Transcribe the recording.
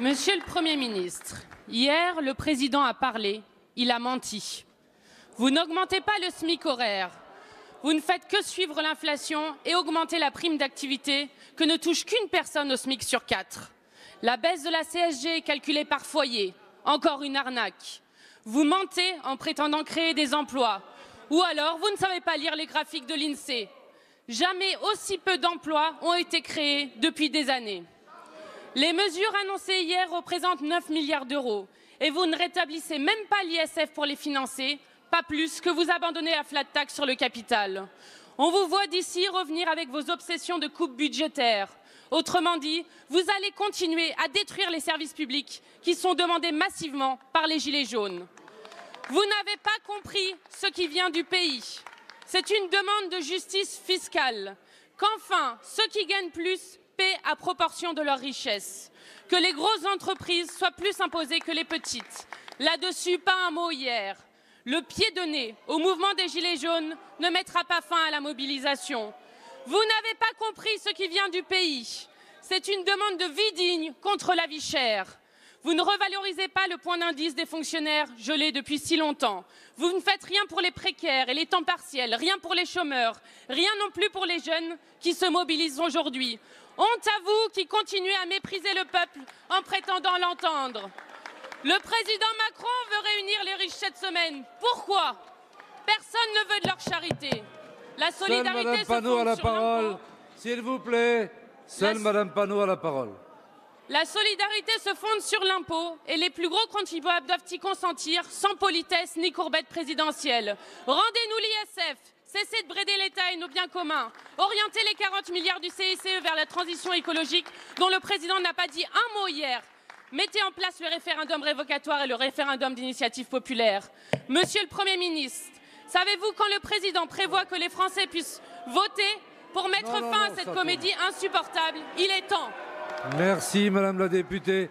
Monsieur le Premier ministre, hier, le président a parlé, il a menti. Vous n'augmentez pas le SMIC horaire. Vous ne faites que suivre l'inflation et augmenter la prime d'activité que ne touche qu'une personne au SMIC sur 4. La baisse de la CSG est calculée par foyer. Encore une arnaque. Vous mentez en prétendant créer des emplois. Ou alors, vous ne savez pas lire les graphiques de l'INSEE. Jamais aussi peu d'emplois ont été créés depuis des années. Les mesures annoncées hier représentent 9 milliards d'euros et vous ne rétablissez même pas l'ISF pour les financer, pas plus que vous abandonnez la flat tax sur le capital. On vous voit d'ici revenir avec vos obsessions de coupe budgétaire. Autrement dit, vous allez continuer à détruire les services publics qui sont demandés massivement par les Gilets jaunes. Vous n'avez pas compris ce qui vient du pays. C'est une demande de justice fiscale. Qu'enfin, ceux qui gagnent plus paient à proportion de leur richesse. Que les grosses entreprises soient plus imposées que les petites. Là-dessus, pas un mot hier. Le pied de nez au mouvement des Gilets jaunes ne mettra pas fin à la mobilisation. Vous n'avez pas compris ce qui vient du pays. C'est une demande de vie digne contre la vie chère. Vous ne revalorisez pas le point d'indice des fonctionnaires gelé depuis si longtemps. Vous ne faites rien pour les précaires et les temps partiels, rien pour les chômeurs, rien non plus pour les jeunes qui se mobilisent aujourd'hui. Honte à vous qui continuez à mépriser le peuple en prétendant l'entendre. Le président Macron veut réunir les riches cette semaine. Pourquoi? Personne ne veut de leur charité. La solidarité se fonde sur l'impôt. S'il vous plaît, seule Madame Panot a la parole. La solidarité se fonde sur l'impôt et les plus gros contribuables doivent y consentir sans politesse ni courbette présidentielle. Rendez-nous l'ISF, cessez de brider l'État et nos biens communs. Orientez les 40 milliards du CICE vers la transition écologique dont le président n'a pas dit un mot hier. Mettez en place le référendum révocatoire et le référendum d'initiative populaire. Monsieur le Premier ministre, savez-vous quand le président prévoit que les Français puissent voter pour mettre fin à cette comédie insupportable? Il est temps. Merci Madame la députée.